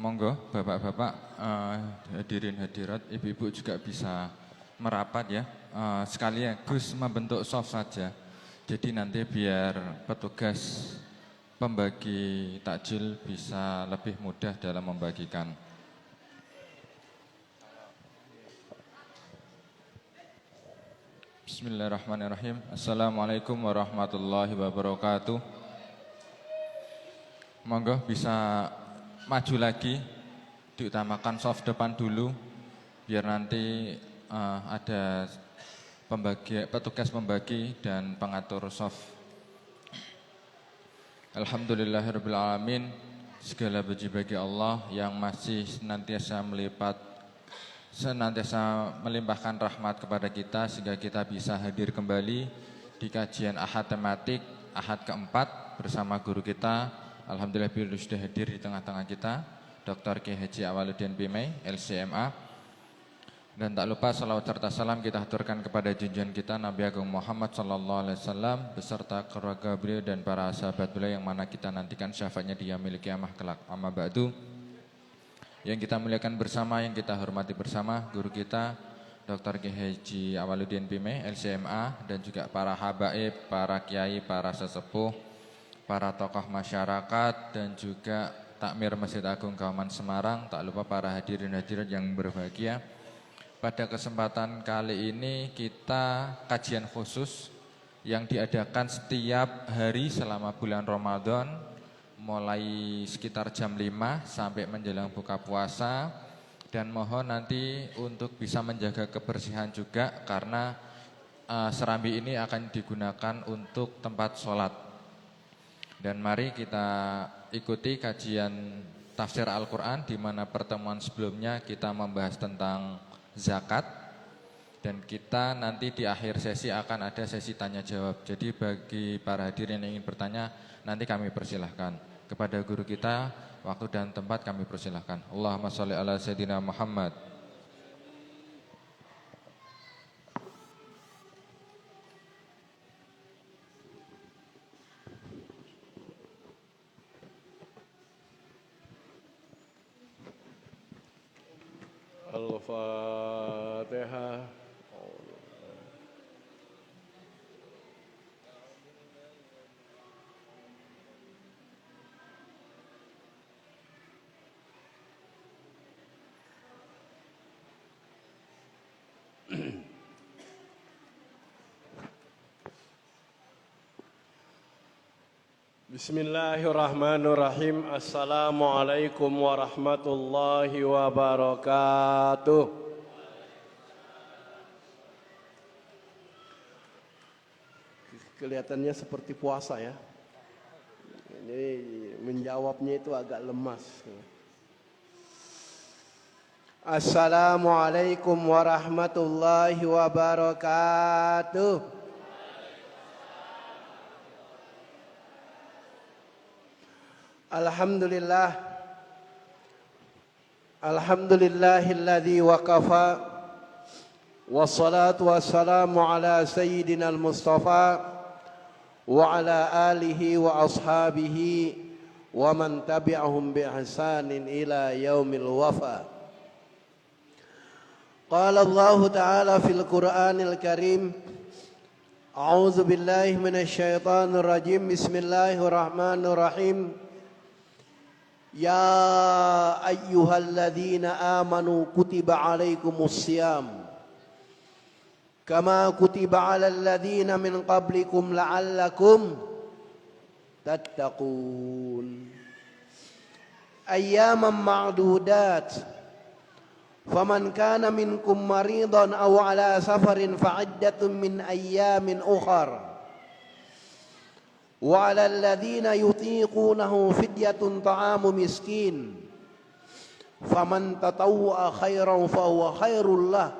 Monggo Bapak-bapak, hadirin hadirat, Ibu-ibu juga bisa merapat ya. Sekaligus membentuk soft saja. Jadi nanti biar petugas pembagi takjil bisa lebih mudah dalam membagikan. Bismillahirrahmanirrahim. Assalamualaikum warahmatullahi wabarakatuh. Monggo bisa maju lagi, diutamakan soft depan dulu, biar nanti ada petugas pembagi dan pengatur soft. Alhamdulillahirabbil alamin. Segala puji bagi Allah yang masih senantiasa melimpahkan rahmat kepada kita sehingga kita bisa hadir kembali di kajian Ahad tematik Ahad keempat bersama guru kita. Alhamdulillah beliau sudah hadir di tengah-tengah kita, Dr. Kiai Haji Awaludin Pimei, LCMA. Dan tak lupa salawat serta salam kita haturkan kepada junjungan kita Nabi Agung Muhammad SAW beserta keluarga beliau dan para sahabat beliau yang mana kita nantikan syafaatnya di yaumil qiyamah kelak. Amma ba'du. Yang kita muliakan bersama, yang kita hormati bersama guru kita Dr. Kiai Haji Awaludin Pimei, LCMA, dan juga para habaib, para kiai, para sesepuh, para tokoh masyarakat, dan juga takmir Masjid Agung Kauman Semarang. Tak lupa para hadirin hadirat yang berbahagia. Pada kesempatan kali ini kita kajian khusus yang diadakan setiap hari selama bulan Ramadan, mulai sekitar jam 5 sampai menjelang buka puasa. Dan mohon nanti untuk bisa menjaga kebersihan juga karena serambi ini akan digunakan untuk tempat sholat. Dan mari kita ikuti kajian tafsir Al-Quran, di mana pertemuan sebelumnya kita membahas tentang zakat. Dan kita nanti di akhir sesi akan ada sesi tanya jawab. Jadi bagi para hadirin yang ingin bertanya, nanti kami persilahkan. Kepada guru kita, waktu dan tempat kami persilahkan. Allahumma sholli ala sayyidina Muhammad. Al-Fatihah. Bismillahirrahmanirrahim. Assalamualaikum warahmatullahi wabarakatuh. Kelihatannya seperti puasa ya. Jadi menjawabnya itu agak lemas. Assalamualaikum warahmatullahi wabarakatuh. Alhamdulillah. Alhamdulillahilladzi waqafa. Wassalatu wassalamu ala sayyidina al-Mustafa wa ala alihi wa ashabihi wa man tabi'ahum bi ihsanin ila yaumil wafa. Qala Allah Ta'ala fil Qur'anil Karim. A'udzu billahi minasyaitonir rajim. Bismillahirrahmanirrahim. Ya ayyuhalladzina amanu kutiba alaikumus siyam kama kutiba alal ladzina min qablikum la'allakum tattaqun. Ayyaman ma'dudat. Faman kana minkum maridan aw ala safarin fa'iddatun min ayyamin ukhra. Wa 'alal ladzina yutiqunahu fidyatun ta'amu miskin. Faman tatawwa'a khairan fa huwa khairul lah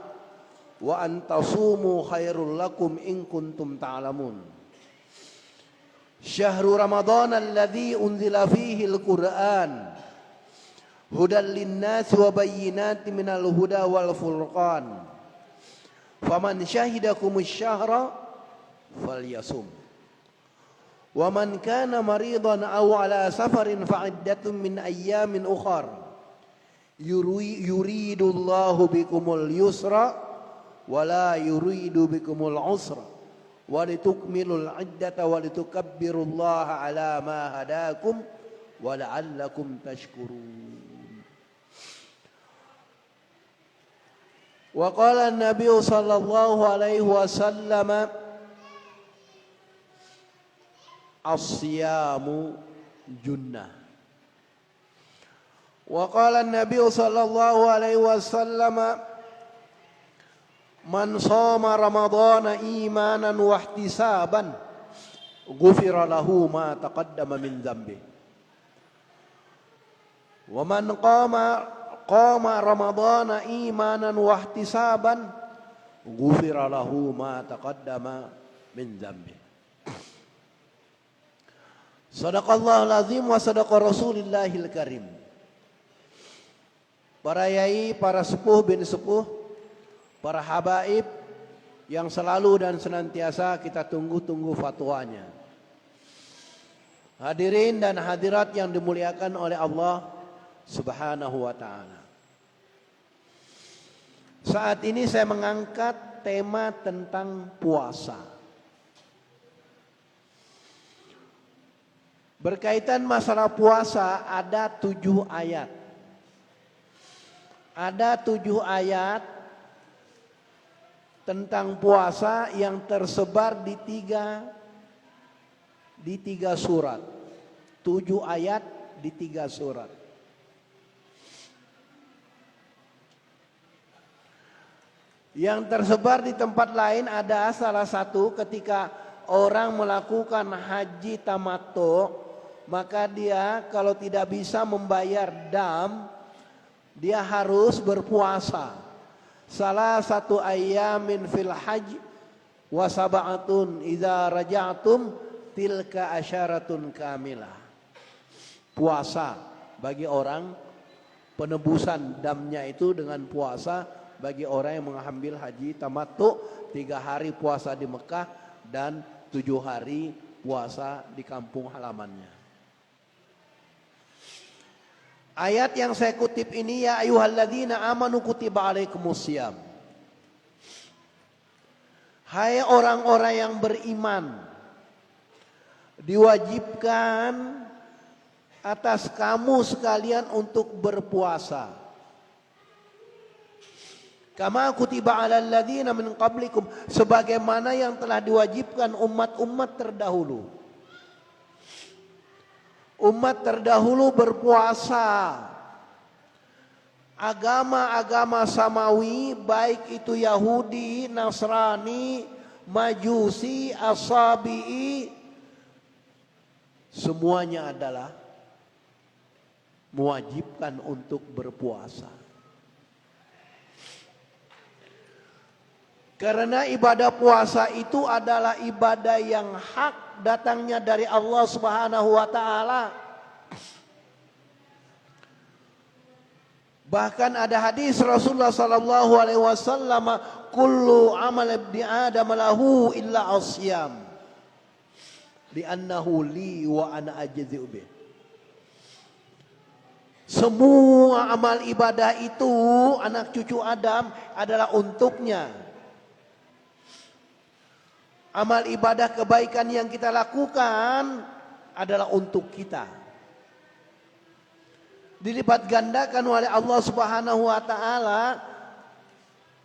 wa an tasumu khairul lakum in kuntum ta'lamun. Syahrul Ramadan alladzi unzila fihi al-Qur'an hudan lin-nasi wa bayyinatin minal huda wal furqan. Faman syahidakumus syahra falyasum. Wa man kana maridan aw ala safarin fa'iddatun min ayyamin ukhar. yuridullahu bikumul yusra wala yuridu bikumul usra walitukmilul iddata walitukabbirullaha ala ma hadakum wa la'allakum tashkurun. Wa qala an-nabiy sallallahu alaihi wasallam as-siyamu junnah. Wa qala an-nabiy sallallahu alaihi wasallam man shoma ramadhana imanan wa ihtisaban ghufira lahu ma taqaddama min dhanbi wa man qama ramadhana imanan wa ihtisaban ghufira lahu ma taqaddama min dhanbi. Sadaqallahul azim wa sadaqa rasulillahil karim. Para yai, para sepuh bin sepuh, para habaib yang selalu dan senantiasa kita tunggu-tunggu fatwanya. Hadirin dan hadirat yang dimuliakan oleh Allah Subhanahu wa ta'ala. Saat ini saya mengangkat tema tentang puasa. Berkaitan masalah puasa ada 7 ayat. Ada 7 ayat tentang puasa yang tersebar di tiga surat. 7 ayat di 3 surat. Yang tersebar di tempat lain ada salah satu ketika orang melakukan haji tamattu, maka dia kalau tidak bisa membayar dam, dia harus berpuasa. Salah satu ayamin fil hajj wa sab'atun idza raja'tum tilka asyaratun kamilah. Puasa bagi orang, penebusan damnya itu dengan puasa bagi orang yang mengambil haji tamattu, 3 hari puasa di Mekah dan 7 hari puasa di kampung halamannya. Ayat yang saya kutip ini, ya ayyuhalladzina amanu kutiba alaikumusiyam. Hai orang-orang yang beriman, diwajibkan atas kamu sekalian untuk berpuasa. Kama kutiba alal ladzina min qablikum, sebagaimana yang telah diwajibkan umat-umat terdahulu. Umat terdahulu berpuasa. Agama-agama samawi, baik itu Yahudi, Nasrani, Majusi, Asabi'i, semuanya adalah mewajibkan untuk berpuasa. Karena ibadah puasa itu adalah ibadah yang hak datangnya dari Allah Subhanahu wa ta'ala. Bahkan ada hadis Rasulullah sallallahu alaihi wasallam, kullu amal ibni adam lahu illa asyam li'annahu li wa ana ajzi'u bih. Semua amal ibadah itu anak cucu Adam adalah untuknya. Amal ibadah kebaikan yang kita lakukan adalah untuk kita. Dilipat gandakan oleh Allah Subhanahu wa ta'ala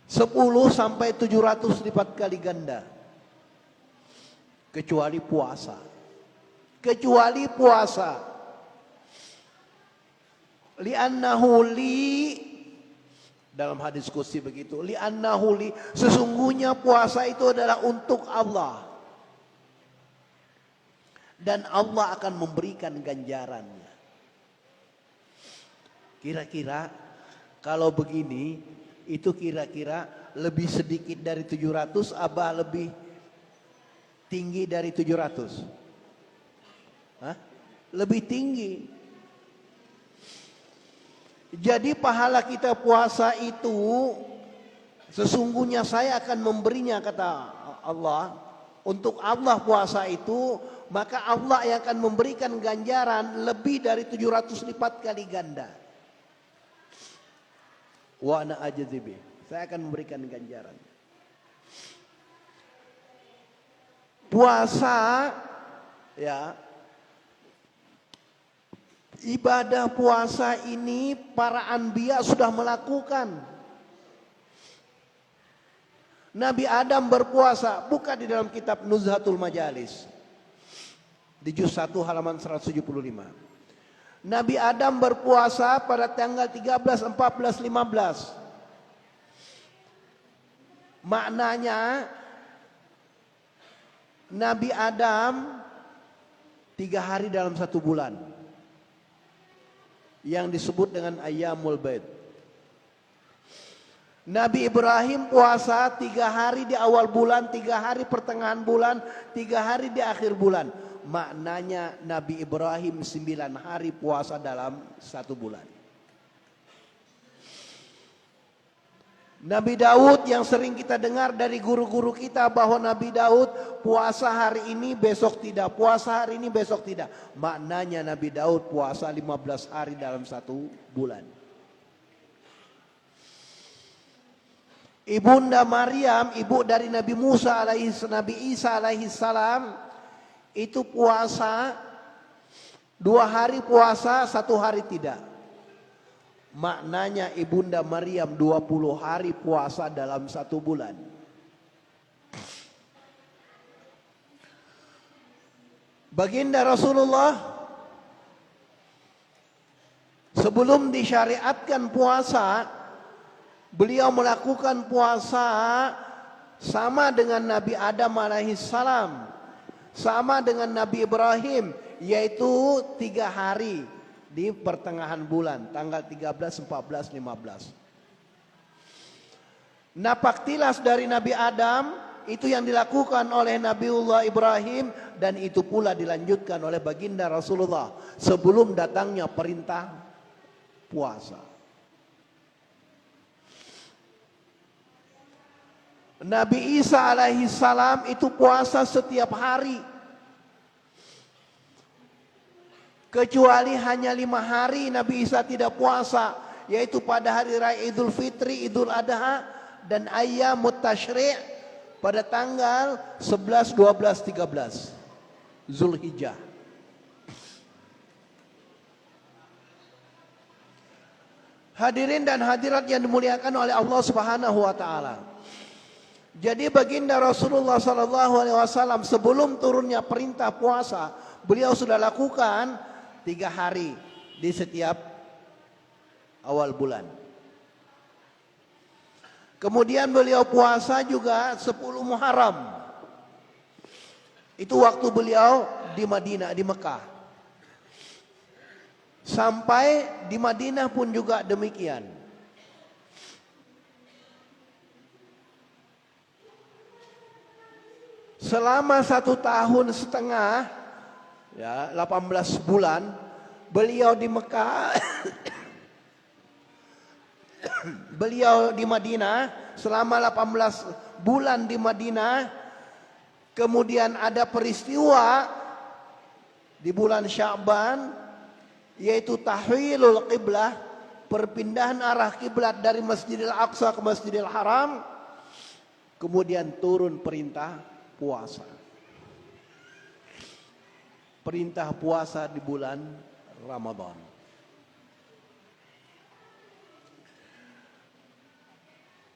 10 sampai 700 lipat kali ganda. Kecuali puasa. Kecuali puasa. Li'annahu li, dalam hadis qudsi begitu, li'annahu li, sesungguhnya puasa itu adalah untuk Allah. Dan Allah akan memberikan ganjarannya. Kira-kira kalau begini, itu kira-kira lebih sedikit dari 700 apa lebih tinggi dari 700? Hah? Lebih tinggi. Jadi pahala kita puasa itu sesungguhnya saya akan memberinya, kata Allah. Untuk Allah puasa itu, maka Allah yang akan memberikan ganjaran lebih dari 700 lipat kali ganda. wa ana ajzi bih. Saya akan memberikan ganjaran. Puasa, ya, ibadah puasa ini para anbiya sudah melakukan. Nabi Adam berpuasa, buka di dalam kitab Nuzhatul Majalis di juz 1 halaman 175. Nabi Adam berpuasa pada tanggal 13, 14, 15. Maknanya Nabi Adam 3 hari dalam 1 bulan, yang disebut dengan Ayyamul Bait. Nabi Ibrahim puasa 3 hari di awal bulan, 3 hari pertengahan bulan, 3 hari di akhir bulan. Maknanya Nabi Ibrahim 9 hari puasa dalam 1 bulan. Nabi Daud yang sering kita dengar dari guru-guru kita bahwa Nabi Daud puasa hari ini besok tidak, puasa hari ini besok tidak. Maknanya Nabi Daud puasa 15 hari dalam 1 bulan. Ibunda Maryam, ibu dari Nabi Isa alaihi salam, itu puasa 2 hari puasa, 1 hari tidak. Maknanya Ibunda Maryam 20 hari puasa dalam 1 bulan. Baginda Rasulullah sebelum disyariatkan puasa, beliau melakukan puasa sama dengan Nabi Adam alaihissalam, sama dengan Nabi Ibrahim, yaitu 3 hari di pertengahan bulan, tanggal 13, 14, 15. Napak tilas dari Nabi Adam itu yang dilakukan oleh Nabiullah Ibrahim, dan itu pula dilanjutkan oleh baginda Rasulullah sebelum datangnya perintah puasa. Nabi Isa alaihi salam itu puasa setiap hari, kecuali hanya 5 hari Nabi Isa tidak puasa, yaitu pada hari raya Idul Fitri, Idul Adha, dan Ayyamut Tasyri' pada tanggal 11, 12, 13 Zulhijjah. Hadirin dan hadirat yang dimuliakan oleh Allah Subhanahu wa taala. Jadi baginda Rasulullah SAW sebelum turunnya perintah puasa, beliau sudah lakukan 3 hari di setiap awal bulan. Kemudian beliau puasa juga 10 Muharram. Itu waktu beliau di Madinah, di Mekah. Sampai di Madinah pun juga demikian. Selama 1 tahun setengah, ya 18 bulan, beliau di Mekah, beliau di Madinah, selama 18 bulan di Madinah. Kemudian ada peristiwa di bulan Sya'ban, yaitu tahwilul qiblah, perpindahan arah kiblat dari Masjidil Aqsa ke Masjidil Haram. Kemudian turun perintah puasa. Perintah puasa di bulan Ramadan.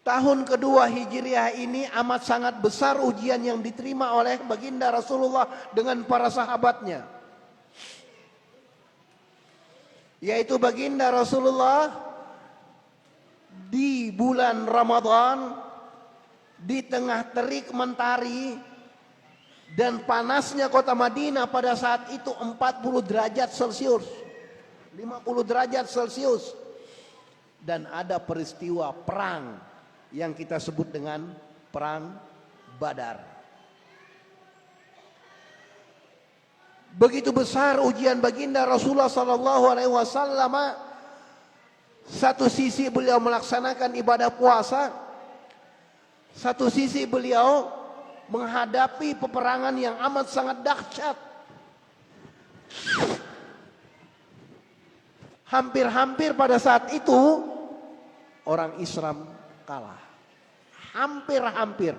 Tahun kedua Hijriah ini amat sangat besar ujian yang diterima oleh baginda Rasulullah dengan para sahabatnya. Yaitu baginda Rasulullah di bulan Ramadan, di tengah terik mentari dan panasnya kota Madinah pada saat itu 40 derajat Celcius, 50 derajat Celcius, dan ada peristiwa perang yang kita sebut dengan perang Badar. Begitu besar ujian baginda Rasulullah SAW. Satu sisi beliau melaksanakan ibadah puasa, satu sisi beliau menghadapi peperangan yang amat sangat dahsyat. Hampir-hampir pada saat itu orang Islam kalah. Hampir-hampir.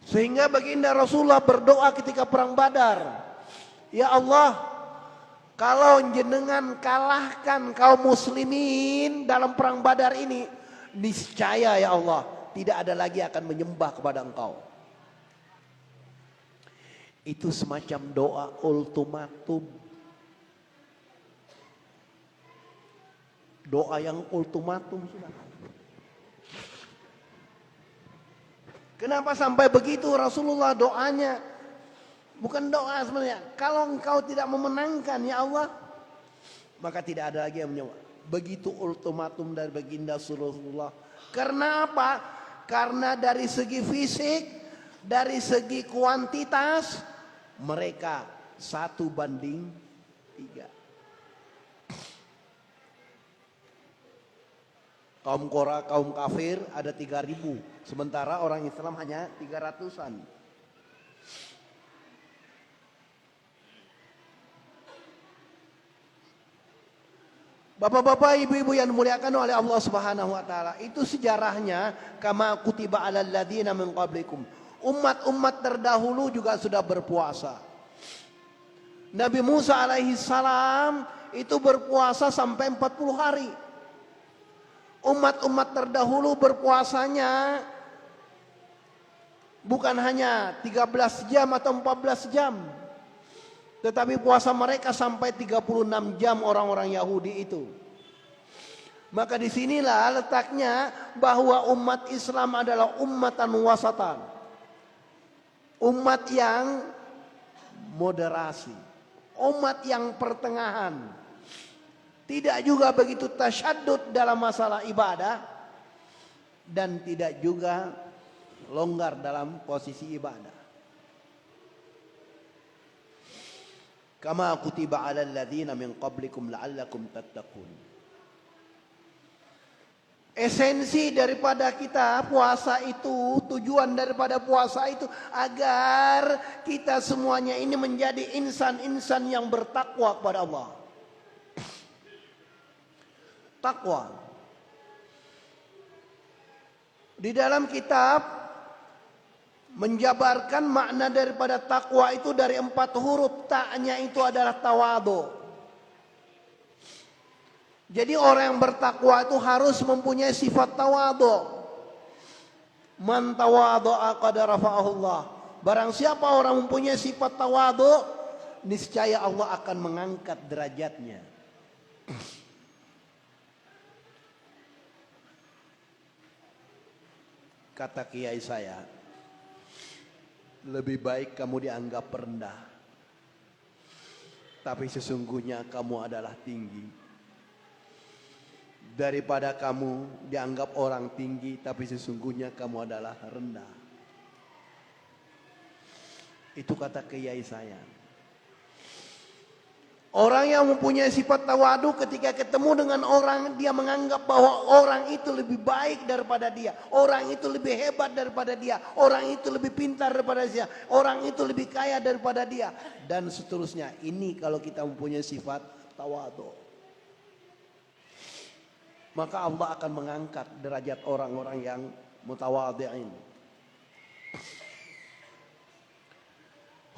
Sehingga baginda Rasulullah berdoa ketika perang Badar. Ya Allah, kalau jenengan kalahkan kaum muslimin dalam perang Badar ini, niscaya ya Allah, tidak ada lagi akan menyembah kepada engkau. Itu semacam doa ultimatum. Doa yang ultimatum sudah. Kenapa sampai begitu Rasulullah doanya? Bukan doa sebenarnya. Kalau engkau tidak memenangkan ya Allah, maka tidak ada lagi yang menyembah. Begitu ultimatum dari baginda Rasulullah. Karena apa? Karena dari segi fisik, dari segi kuantitas, mereka 1:3. Kaum Qora, kaum kafir ada 3.000. Sementara orang Islam hanya 300-an. Bapak-bapak, ibu-ibu yang dimuliakan oleh Allah Subhanahu wa taala, itu sejarahnya kama kutiba 'alal ladzina min qablikum. Umat-umat terdahulu juga sudah berpuasa. Nabi Musa alaihi salam itu berpuasa sampai 40 hari. Umat-umat terdahulu berpuasanya bukan hanya 13 jam atau 14 jam. Tetapi puasa mereka sampai 36 jam orang-orang Yahudi itu. Maka disinilah letaknya bahwa umat Islam adalah ummatan wasatan. Umat yang moderasi. Umat yang pertengahan. Tidak juga begitu tasyaddud dalam masalah ibadah. Dan tidak juga longgar dalam posisi ibadah. Kama kutiba 'alal ladzina min qablikum la'allakum tattaqun. Esensi daripada kita puasa itu, tujuan daripada puasa itu agar kita semuanya ini menjadi insan-insan yang bertakwa kepada Allah. Takwa. Di dalam kitab menjabarkan makna daripada takwa itu dari 4 huruf. Taknya itu adalah tawadhu. Jadi orang yang bertakwa itu harus mempunyai sifat tawadhu. Man tawadhu'a qad rafa'ahullah. Barang siapa orang mempunyai sifat tawadhu, niscaya Allah akan mengangkat derajatnya. Kata kiai saya, lebih baik kamu dianggap rendah, tapi sesungguhnya kamu adalah tinggi, daripada kamu dianggap orang tinggi, tapi sesungguhnya kamu adalah rendah. Itu kata kiai saya. Orang yang mempunyai sifat tawadu ketika ketemu dengan orang, dia menganggap bahwa orang itu lebih baik daripada dia. Orang itu lebih hebat daripada dia. Orang itu lebih pintar daripada dia. Orang itu lebih kaya daripada dia. Dan seterusnya. Ini kalau kita mempunyai sifat tawadu. Maka Allah akan mengangkat derajat orang-orang yang mutawadhi'in.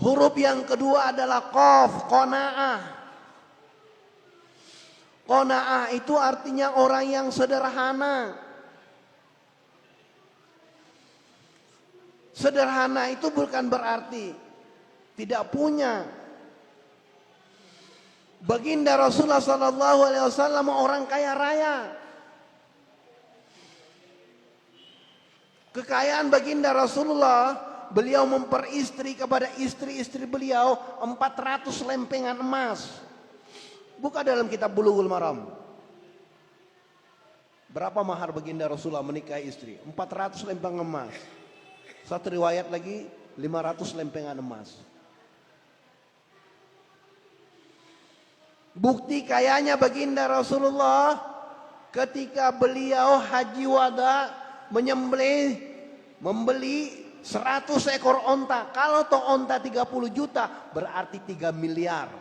Huruf yang kedua adalah qaf, qanaah. Qanaah itu artinya orang yang sederhana. Sederhana itu bukan berarti tidak punya. Baginda Rasulullah SAW orang kaya raya. Kekayaan baginda Rasulullah, beliau memperistri kepada istri-istri beliau 400 lempengan emas. Buka dalam kitab Bulughul Maram. Berapa mahar baginda Rasulullah menikahi istri? 400 lempengan emas. Satu riwayat lagi 500 lempengan emas. Bukti kayanya baginda Rasulullah ketika beliau haji wada membeli 100 ekor onta. Kalau toh onta 30 juta berarti 3 miliar.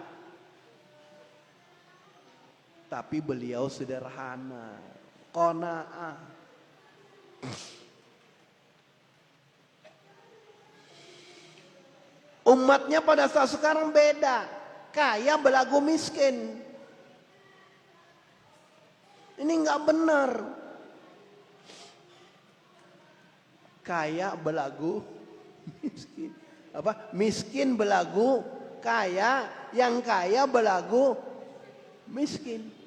Tapi beliau sederhana, qanaah. Umatnya pada saat sekarang beda, kaya belagu miskin. Ini nggak benar. Kaya belagu miskin. Apa? Miskin belagu kaya, yang kaya belagu miskin.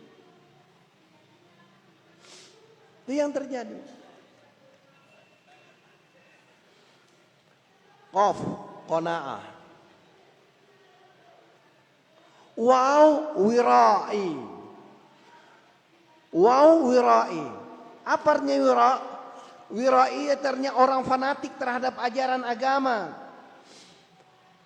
Itu yang terjadi. Qaf, qanaah. Waw, wirai. Waw, wirai. Apa artinya wira? Wirai artinya orang fanatik terhadap ajaran agama.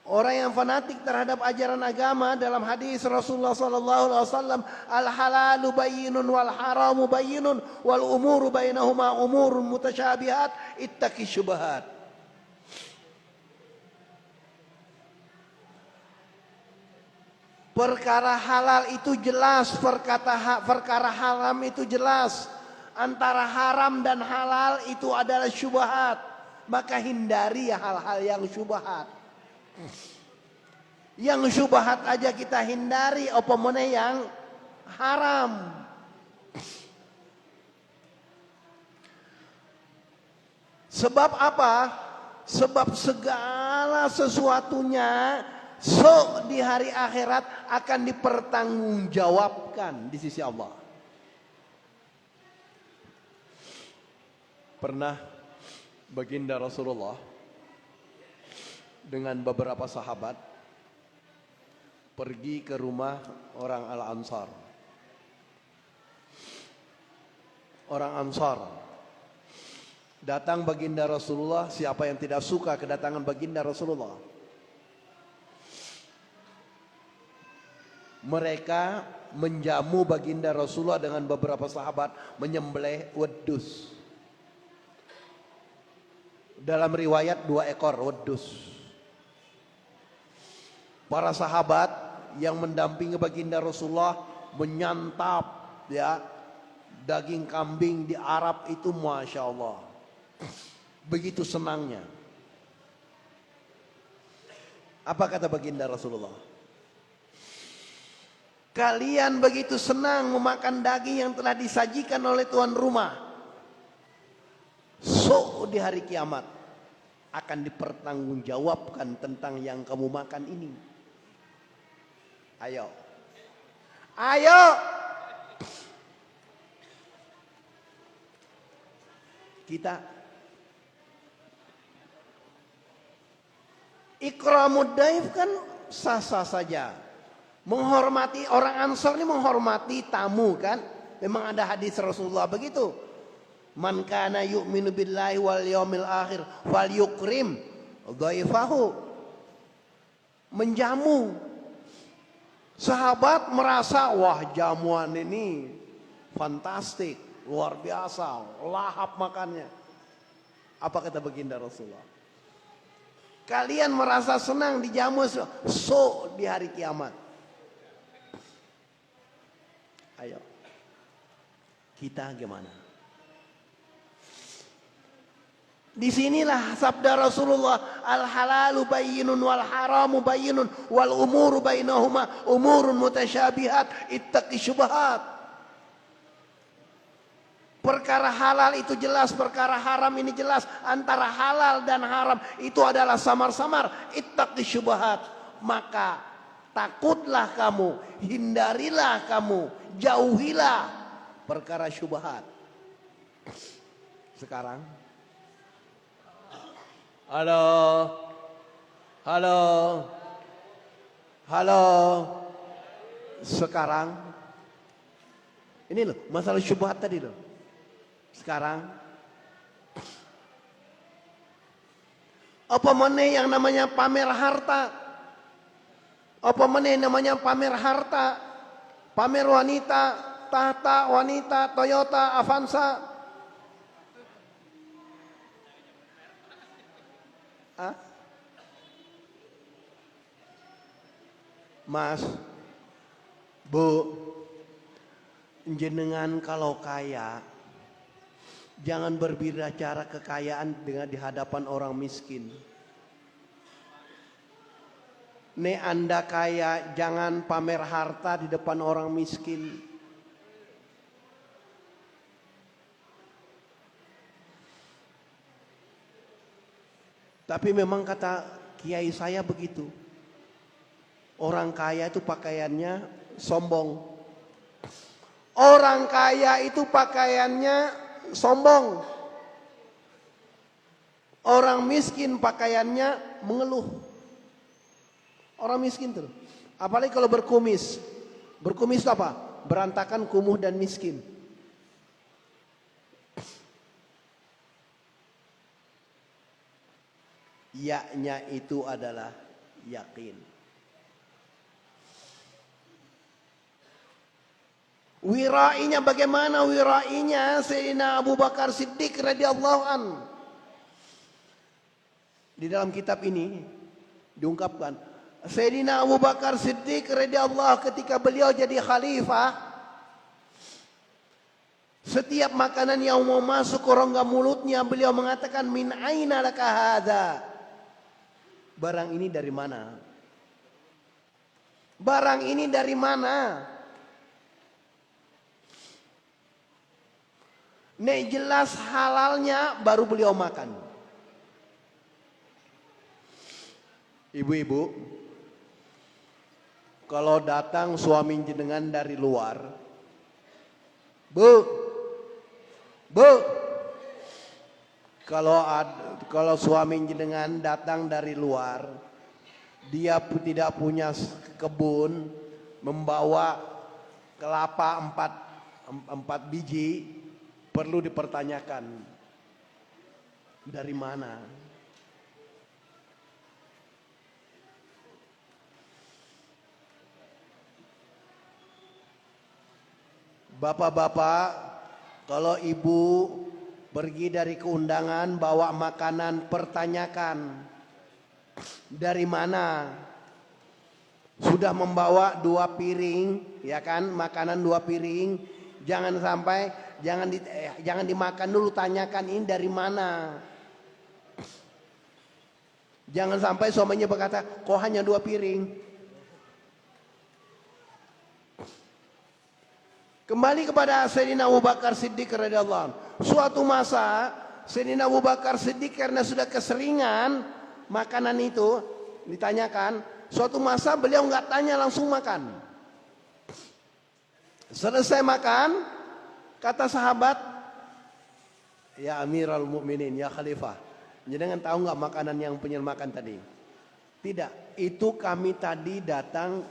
Orang yang fanatik terhadap ajaran agama, dalam hadis Rasulullah SAW, al halalu bayyinun wal haramu bayyinun wal umuru bainahuma umurun mutasyabihat ittaqi syubhat. Perkara halal itu jelas, perkara haram itu jelas. Antara haram dan halal itu adalah syubhat. Maka hindari hal-hal yang syubhat. Yang syubhat aja kita hindari, apa meneh yang haram. Sebab apa? Sebab segala sesuatunya di hari akhirat akan dipertanggungjawabkan di sisi Allah. Pernah baginda Rasulullah dengan beberapa sahabat pergi ke rumah orang Al-Ansar. Orang Ansar datang baginda Rasulullah. Siapa yang tidak suka kedatangan baginda Rasulullah? Mereka menjamu baginda Rasulullah dengan beberapa sahabat menyembelih wedus. Dalam riwayat 2 ekor wedus. Para sahabat yang mendampingi baginda Rasulullah menyantap daging kambing di Arab itu, masya Allah, begitu senangnya. Apa kata baginda Rasulullah? Kalian begitu senang memakan daging yang telah disajikan oleh tuan rumah. Di hari kiamat akan dipertanggungjawabkan tentang yang kamu makan ini. Ayo. Ayo. Kita ikramud daif kan sah-sah saja. Menghormati orang Ansar ini menghormati tamu kan? Memang ada hadis Rasulullah begitu. Man kana yu'minu billahi wal yaumil akhir falyukrim dhaifahu. Menjamu. Sahabat merasa wah jamuan ini fantastik, luar biasa, lahap makannya. Apa kata baginda Rasulullah? Kalian merasa senang dijamu di hari kiamat. Ayo, kita gimana? Disinilah sabda Rasulullah, al halalu bayyinun wal haramu bayyinun wal umuru bainahuma umurun mutasyabihat ittaqi syubhat. Perkara halal itu jelas, perkara haram ini jelas. Antara halal dan haram itu adalah samar-samar. Ittaqi syubhat. Maka takutlah kamu, hindarilah kamu, jauhilah perkara syubhat. Sekarang, halo, sekarang, ini loh masalah syubhat tadi loh. Sekarang, apa meneh yang namanya pamer harta? Apa meneh namanya pamer harta? Pamer wanita, tahta wanita, Toyota, Avanza. Hah? Mas, Bu, jenengan kalau kaya, jangan berbicara kekayaan dengan di hadapan orang miskin. Nek Anda kaya, jangan pamer harta di depan orang miskin. Tapi memang kata kiai saya begitu. Orang kaya itu pakaiannya sombong. Orang kaya itu pakaiannya sombong. Orang miskin pakaiannya mengeluh. Orang miskin tuh. Apalagi kalau berkumis. Berkumis itu apa? Berantakan, kumuh dan miskin. Ya-nya itu adalah yakin. Wirainya bagaimana wirainya Sayyidina Abu Bakar Siddiq radhiyallahu an. Di dalam kitab ini diungkapkan Sayyidina Abu Bakar Siddiq radhiyallahu ketika beliau jadi khalifah, setiap makanan yang mau masuk ke rongga mulutnya beliau mengatakan min aina laka hadza? Barang ini dari mana? Barang ini dari mana? Nek jelas halalnya baru beliau makan. Ibu-ibu, kalau datang suami jenengan dari luar, Bu, kalau suami jenengan datang dari luar, dia tidak punya kebun, membawa kelapa 4 biji, perlu dipertanyakan dari mana. Bapak-bapak, kalau ibu pergi dari keundangan bawa makanan, pertanyakan dari mana. Sudah membawa 2 piring, ya kan, makanan 2 piring, jangan sampai jangan dimakan dulu, tanyakan ini dari mana. Jangan sampai suaminya berkata, kok hanya 2 piring. Kembali kepada Sayyidina Abu Bakar Siddiq radhiyallahu anhu. Suatu masa Sayyidina Abu Bakar Siddiq karena sudah keseringan makanan itu ditanyakan, suatu masa beliau nggak tanya, langsung makan. Selesai makan, kata sahabat, ya Amirul Mukminin, ya Khalifah, jangan tahu nggak makanan yang punya makan tadi? Tidak, itu kami tadi datang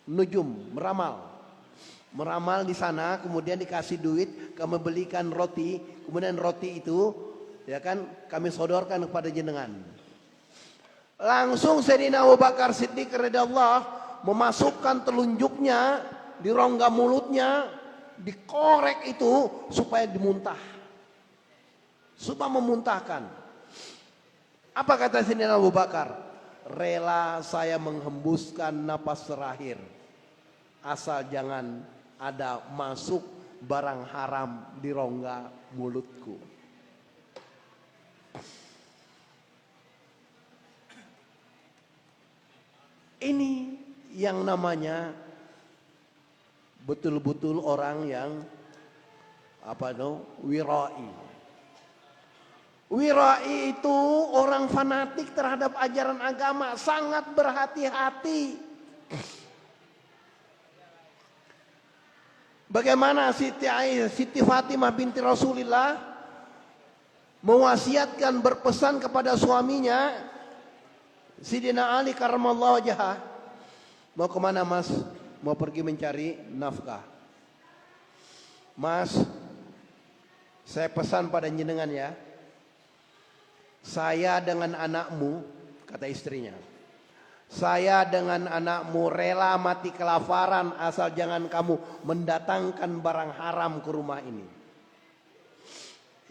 nujum, meramal di sana, kemudian dikasih duit, kami belikan roti, kemudian roti itu, ya kan, kami sodorkan kepada jenengan. Langsung Sayyidina Abu Bakar Siddiq radhiyallahu memasukkan telunjuknya di rongga mulutnya, dikorek itu supaya dimuntah, supaya memuntahkan. Apa kata Sayyidina Abu Bakar? Rela saya menghembuskan napas terakhir, asal jangan ada masuk barang haram di rongga mulutku. Ini yang namanya betul-betul orang yang wirai. Wirai itu orang fanatik terhadap ajaran agama, sangat berhati-hati. Bagaimana Siti Fatimah binti Rasulullah mewasiatkan, berpesan kepada suaminya Sidina Ali karramallahu wajhah, mau kemana mas? Mau pergi mencari nafkah. Mas, saya pesan pada jenengan ya, saya dengan anakmu, kata istrinya, saya dengan anakmu rela mati kelaparan asal jangan kamu mendatangkan barang haram ke rumah ini.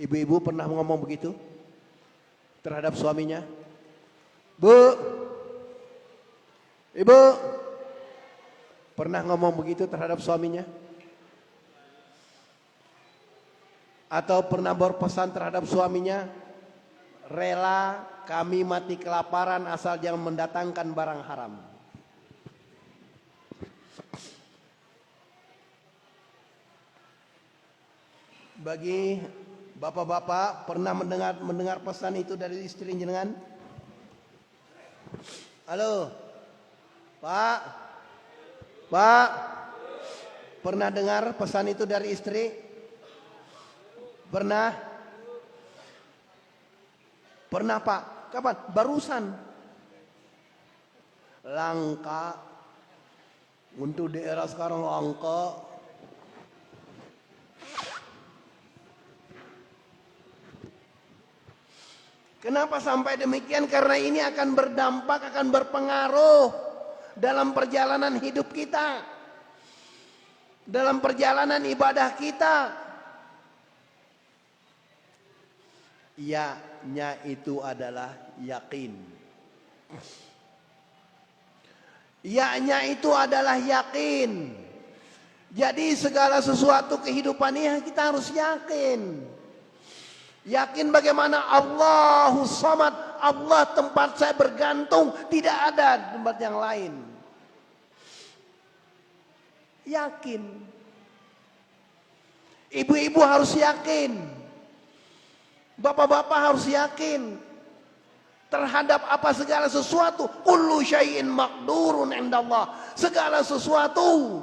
Ibu-ibu pernah ngomong begitu terhadap suaminya? Bu, ibu pernah ngomong begitu terhadap suaminya? Atau pernah berpesan terhadap suaminya, rela kami mati kelaparan asal jangan mendatangkan barang haram. Bagi bapak-bapak, pernah mendengar pesan itu dari istri jenengan? Halo, Pak, pernah dengar pesan itu dari istri? Pernah? Pernah, Pak. Kapan? Barusan. Langka. Untuk di era sekarang langka. Kenapa sampai demikian? Karena ini akan berdampak, akan berpengaruh dalam perjalanan hidup kita. Dalam perjalanan ibadah kita. Ya-nya itu adalah yakin. Ya-nya itu adalah yakin. Jadi segala sesuatu kehidupan ini kita harus yakin. Yakin bagaimana Allahus Samad, Allah tempat saya bergantung, tidak ada tempat yang lain. Yakin. Ibu-ibu harus yakin. Bapak-bapak harus yakin terhadap apa segala sesuatu. Kullu syai'in maqdurun indallah. Segala sesuatu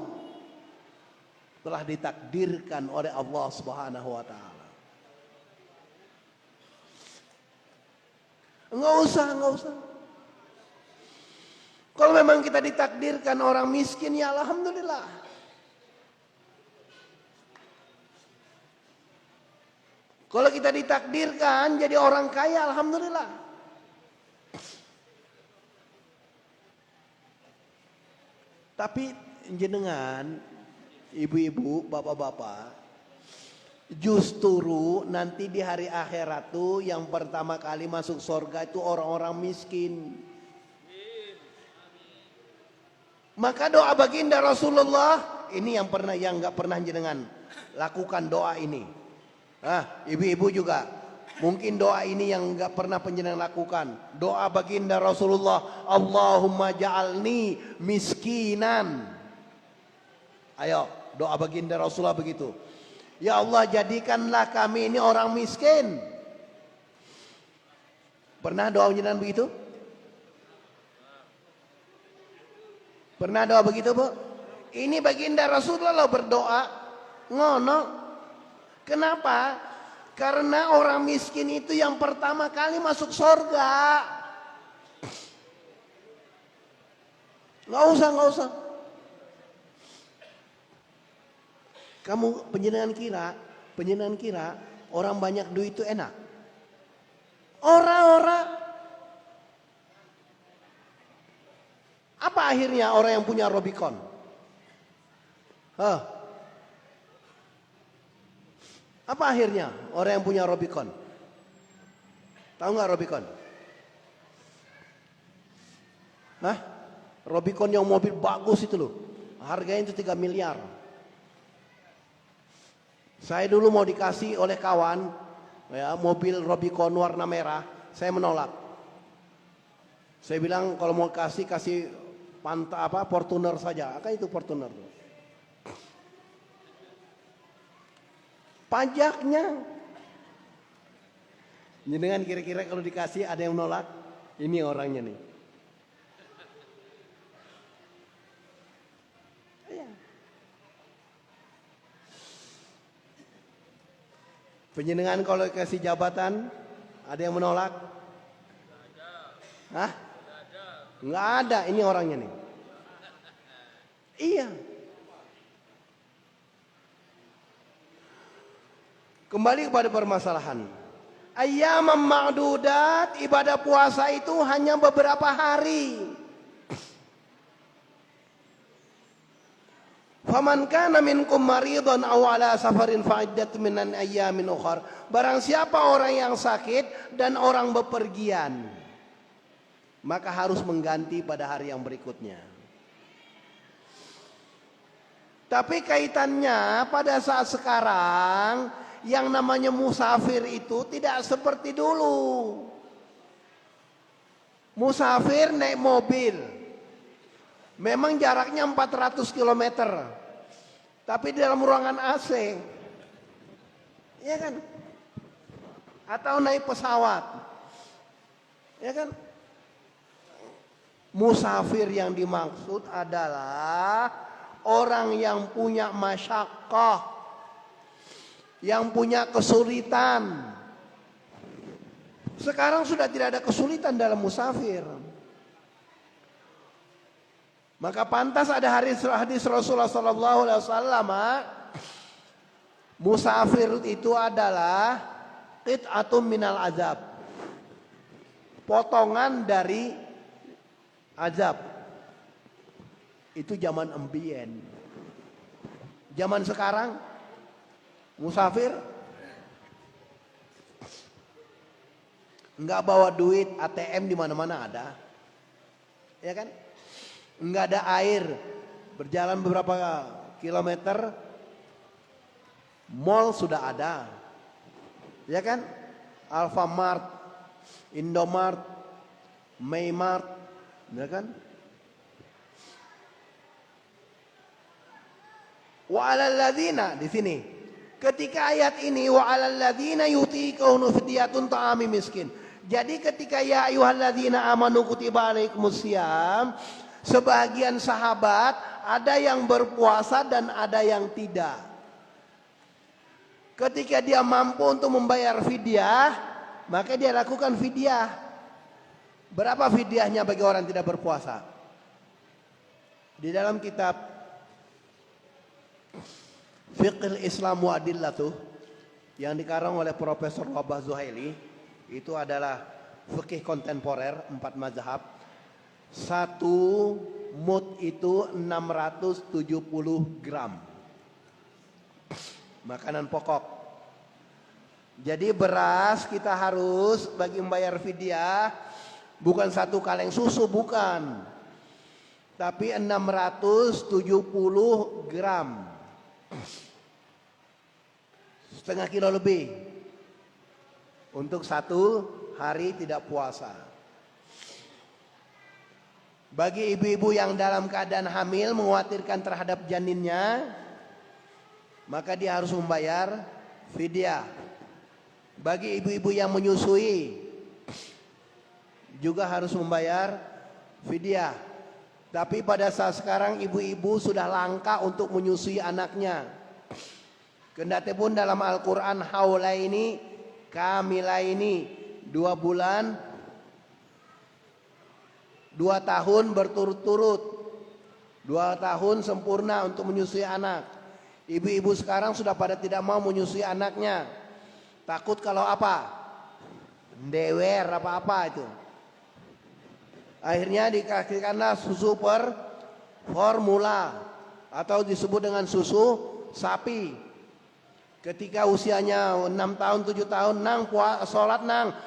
telah ditakdirkan oleh Allah Subhanahu wa taala. Enggak usah. Kalau memang kita ditakdirkan orang miskin, ya alhamdulillah. Kalau kita ditakdirkan jadi orang kaya, alhamdulillah. Tapi jenengan, ibu-ibu, bapak-bapak, justru nanti di hari akhirat tuh yang pertama kali masuk surga itu orang-orang miskin. Maka doa baginda Rasulullah ini yang nggak pernah jenengan lakukan doa ini. Ibu-ibu juga mungkin doa ini yang nggak pernah penjenengan lakukan. Doa baginda Rasulullah, Allahumma ja'alni miskinan. Ayo doa baginda Rasulullah begitu. Ya Allah, jadikanlah kami ini orang miskin. Pernah doa jenengan begitu? Pernah doa begitu, Bu? Ini baginda Rasulullah loh berdoa ngono. Kenapa? Karena orang miskin itu yang pertama kali masuk surga. Nggak usah. Kamu penjenengan kira orang banyak duit itu enak? Orang-orang. Apa akhirnya orang yang punya Robicon? Apa akhirnya orang yang punya Robicon? Tahu nggak Robicon? Robicon yang mobil bagus itu loh. Harganya itu 3 miliar. Saya dulu mau dikasih oleh kawan ya, mobil Robicon warna merah. Saya menolak. Saya bilang kalau mau kasih Fortuner saja. Kan itu Fortuner. Pajaknya. Jenengan kira-kira kalau dikasih ada yang menolak? Ini orangnya nih. Penjenengan kalau kasih jabatan ada yang menolak? Nggak ada. Ini orangnya nih. Iya. Kembali kepada permasalahan. Ayyamam ma'dudat, ibadah puasa itu hanya beberapa hari. Faman kana minkum maridun aw ala safarin fa'iddat minan ayyamin ukhar. Barang siapa orang yang sakit dan orang bepergian, maka harus mengganti pada hari yang berikutnya. Tapi kaitannya pada saat sekarang yang namanya musafir itu tidak seperti dulu. Musafir naik mobil, memang jaraknya 400 km, tapi di dalam ruangan AC, ya kan? Atau naik pesawat, ya kan? Musafir yang dimaksud adalah orang yang punya masyaqqah, yang punya kesulitan. Sekarang sudah tidak ada kesulitan dalam musafir. Maka pantas ada hadis Rasulullah SAW, musafir itu adalah qit'atun minal azab, potongan dari azab. Itu zaman ambien. Zaman sekarang musafir nggak bawa duit, ATM di mana-mana ada, ya kan? Nggak ada air, berjalan beberapa kilometer, mall sudah ada, ya kan? Alfamart, Indomart, Maymart, ya kan? Wa 'alal ladzina di sini. Ketika ayat ini wa 'alal ladzina yutiquna fidyatun ta'ami miskin. Jadi ketika ya ayyuhalladzina amanu kutiba alaikumusiyam, sebagian sahabat ada yang berpuasa dan ada yang tidak. Ketika dia mampu untuk membayar fidyah, maka dia lakukan fidyah. Berapa fidyahnya bagi orang tidak berpuasa? Di dalam kitab Fiqhul Islam wa Adillatuh yang dikarang oleh Profesor Wabah Zuhaili, itu adalah fikih kontemporer 4 mazhab. Satu mud itu 670 gram makanan pokok. Jadi beras kita harus bagi membayar fidyah bukan 1 kaleng susu, bukan, tapi 670 gram, setengah kilo lebih, untuk 1 hari tidak puasa. Bagi ibu-ibu yang dalam keadaan hamil mengkhawatirkan terhadap janinnya, maka dia harus membayar fidyah. Bagi ibu-ibu yang menyusui juga harus membayar fidyah. Tapi pada saat sekarang ibu-ibu sudah langka untuk menyusui anaknya. Kendati pun dalam Al-Quran haulaini kamilaini, 2 bulan 2 tahun berturut-turut, 2 tahun sempurna untuk menyusui anak. Ibu-ibu sekarang sudah pada tidak mau menyusui anaknya, takut kalau apa, ndewer apa-apa itu. Akhirnya dikasihkanlah susu per formula atau disebut dengan susu sapi. Ketika usianya 6 tahun 7 tahun, nang sholat nang,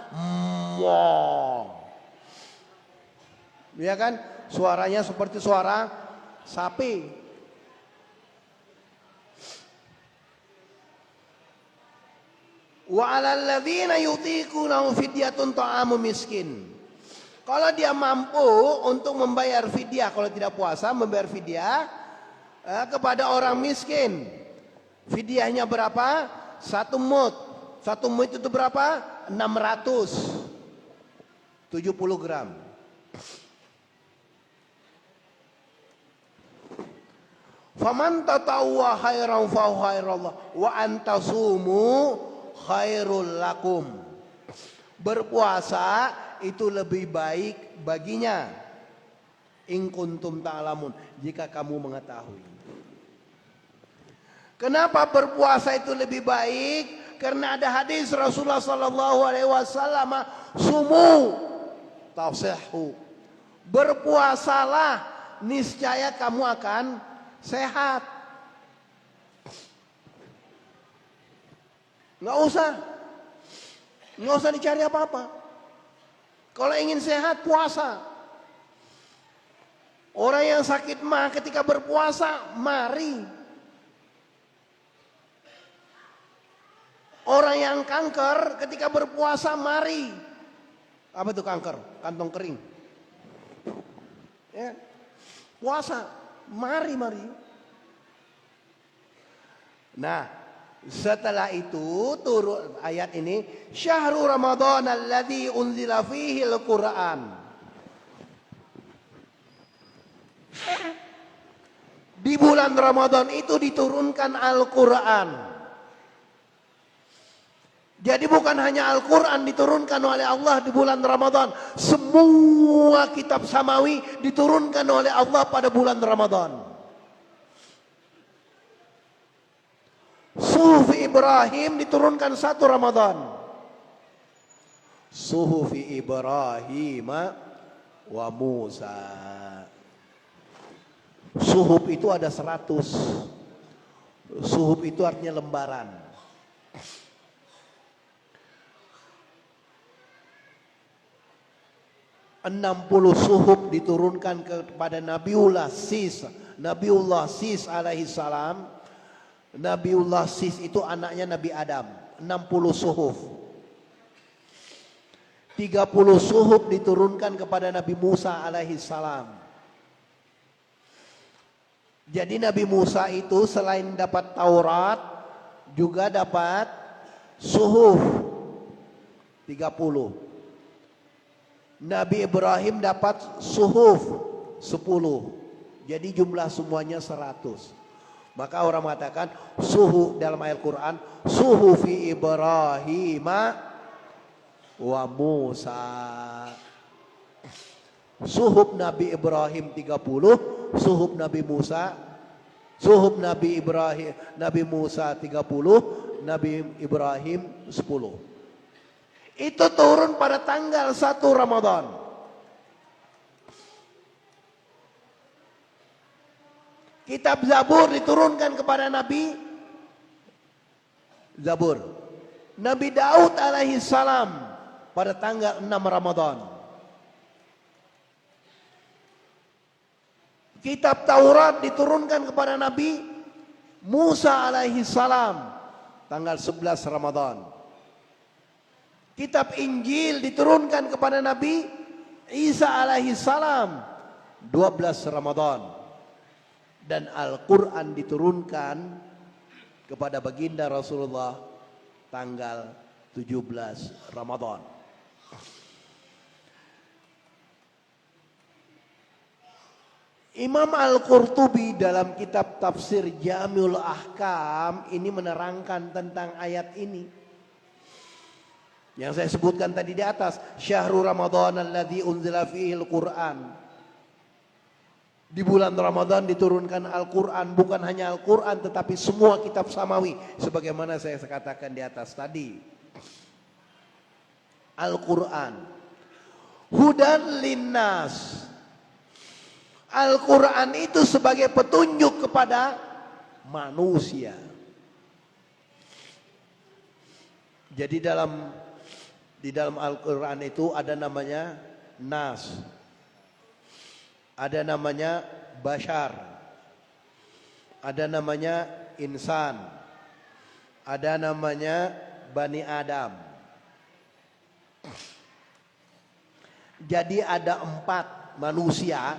ya kan, suaranya seperti suara sapi. Wa 'alal ladzina yutiqunahu fidyatun ta'amu miskin. Kalau dia mampu untuk membayar fidyah, kalau tidak puasa membayar fidyah kepada orang miskin. Fidyahnya berapa? 1 mud. 1 mud itu berapa? 670 gram. Faman tatawwa khairan fa khairullah wa antasumu khairul lakum. Berpuasa itu lebih baik baginya. In kuntum ta'lamun, jika kamu mengetahui. Kenapa berpuasa itu lebih baik? Karena ada hadis Rasulullah sallallahu alaihi wasallam, sumu tafsihu. Berpuasalah, niscaya kamu akan sehat. Nggak usah dicari apa-apa. Kalau ingin sehat, puasa. Orang yang sakit mah ketika berpuasa, mari. Orang yang kanker ketika berpuasa mari. Apa itu kanker? Kantong kering. Ya. Puasa, mari. Nah, setelah itu turun ayat ini, syahrul Ramadan alladzi unzila fihi al-Qur'an. Di bulan Ramadan itu diturunkan Al-Qur'an. Jadi bukan hanya Al-Quran diturunkan oleh Allah di bulan Ramadan. Semua kitab samawi diturunkan oleh Allah pada bulan Ramadan. Suhufi Ibrahim diturunkan 1 Ramadan. Suhufi Ibrahim wa Musa. Suhuf itu ada 100. Suhuf itu artinya lembaran. 60 suhuf diturunkan kepada Nabiullah Sis alaihi salam. Nabiullah Sis itu anaknya Nabi Adam. 60 suhuf. 30 suhuf diturunkan kepada Nabi Musa alaihi salam. Jadi Nabi Musa itu selain dapat Taurat juga dapat suhuf 30. Nabi Ibrahim dapat suhuf 10. Jadi jumlah semuanya 100. Maka orang mengatakan suhuf dalam ayat Quran, suhufi Ibrahim wa Musa. Suhuf Nabi Ibrahim 30, suhuf Nabi Musa, suhuf Nabi Ibrahim, Nabi Musa 30, Nabi Ibrahim 10. Itu turun pada tanggal 1 Ramadan. Kitab Zabur diturunkan kepada Nabi Zabur. Nabi Daud alaihi salam pada tanggal 6 Ramadan. Kitab Taurat diturunkan kepada Nabi Musa alaihi salam tanggal 11 Ramadan. Kitab Injil diturunkan kepada Nabi Isa alaihi salam 12 Ramadan. Dan Al-Quran diturunkan kepada baginda Rasulullah tanggal 17 Ramadan. Imam Al-Qurtubi dalam kitab tafsir Jami'ul Ahkam ini menerangkan tentang ayat ini. Yang saya sebutkan tadi di atas, syahrul Ramadan alladzi unzila fihi al-Qur'an. Di bulan Ramadan diturunkan Al-Qur'an, bukan hanya Al-Qur'an tetapi semua kitab samawi sebagaimana saya katakan di atas tadi. Al-Qur'an hudan linnas. Al-Qur'an itu sebagai petunjuk kepada manusia. Jadi di dalam Al-Quran itu ada namanya Nas, ada namanya Bashar, ada namanya Insan, ada namanya Bani Adam. Jadi ada 4 manusia,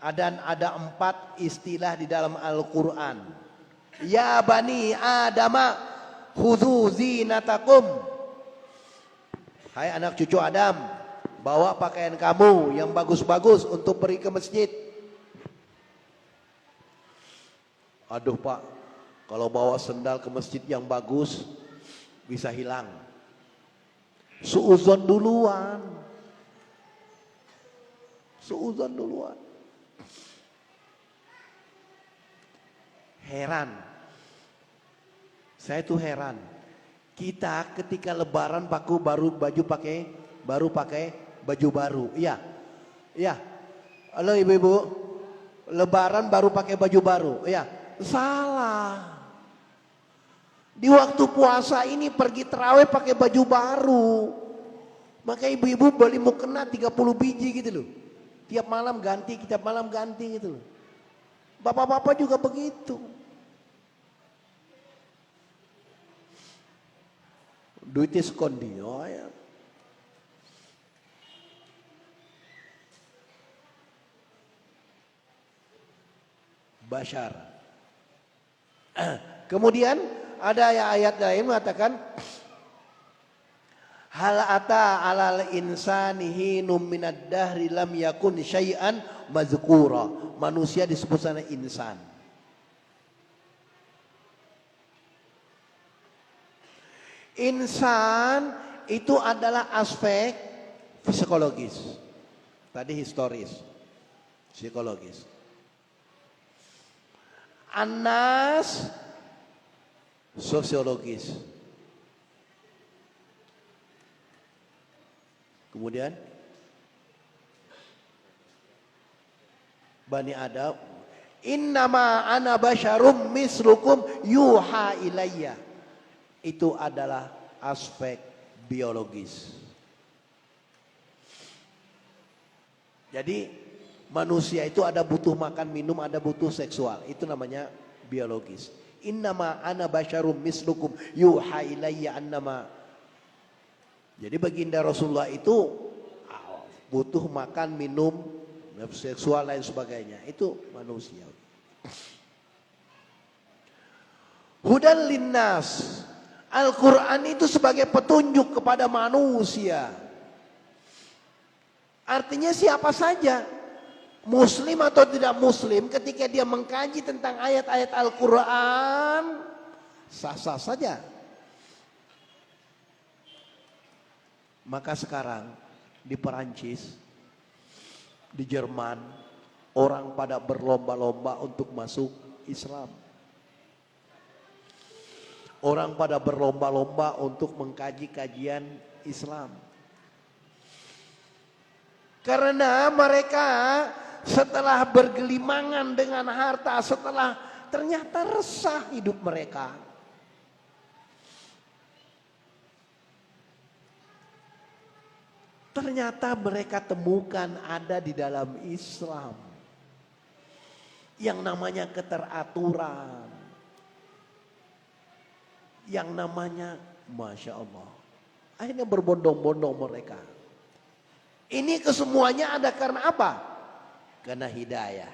ada 4 istilah di dalam Al-Quran. Ya Bani Adama khudhu zinatakum. Hai anak cucu Adam, bawa pakaian kamu yang bagus-bagus untuk pergi ke masjid. Aduh Pak, kalau bawa sendal ke masjid yang bagus bisa hilang. Suuzon duluan. Suuzon duluan. Heran. Saya tuh heran. Kita ketika lebaran baru pakai baju baru. Iya. Iya. Halo ibu-ibu. Lebaran baru pakai baju baru. Iya. Salah. Di waktu puasa ini pergi terawih pakai baju baru. Maka ibu-ibu beli mukena 30 biji gitu loh. Tiap malam ganti gitu loh. Bapak-bapak juga begitu. Duitnya sekondi. Oh ya. Bashar. Kemudian ada ayat lain mengatakan hal ata alal insani hinum minad dahri lam yakun syai'an mazkura. Manusia disebut sana insan. Insan itu adalah aspek psikologis. Tadi historis, psikologis. Anas sosiologis. Kemudian Bani Adam, innama ana basyarum mislukum yuha ilayya. Itu adalah aspek biologis. Jadi manusia itu ada butuh makan minum, ada butuh seksual. Itu namanya biologis. Innama ana basyarum mislukum yuha ilayya annama. Jadi baginda Rasulullah itu butuh makan minum, seksual lain sebagainya. Itu manusia. Hudan linnas. Al-Quran itu sebagai petunjuk kepada manusia. Artinya siapa saja, muslim atau tidak muslim, ketika dia mengkaji tentang ayat-ayat Al-Quran, sah-sah saja. Maka sekarang di Perancis, di Jerman, orang pada berlomba-lomba untuk masuk Islam. Orang pada berlomba-lomba untuk mengkaji kajian Islam. Karena mereka setelah bergelimangan dengan harta, setelah ternyata resah hidup mereka. Ternyata mereka temukan ada di dalam Islam yang namanya keteraturan. Yang namanya Masya Allah. Akhirnya berbondong-bondong mereka. Ini kesemuanya ada karena apa? Karena hidayah.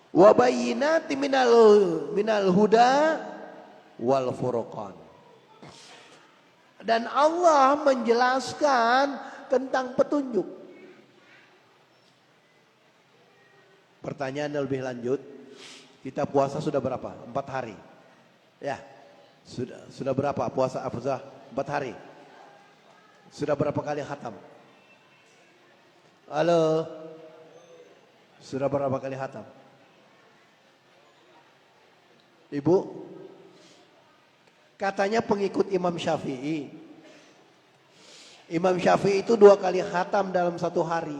Wa bayyinati minal huda wal furqan. Dan Allah menjelaskan tentang petunjuk. Pertanyaan lebih lanjut. Kita puasa sudah berapa? 4 hari. Ya. Sudah berapa puasa Afzah? 4 hari. Sudah berapa kali khatam? Halo. Sudah berapa kali khatam? Ibu? Katanya pengikut Imam Syafi'i. Imam Syafi'i itu 2 kali khatam dalam 1 hari.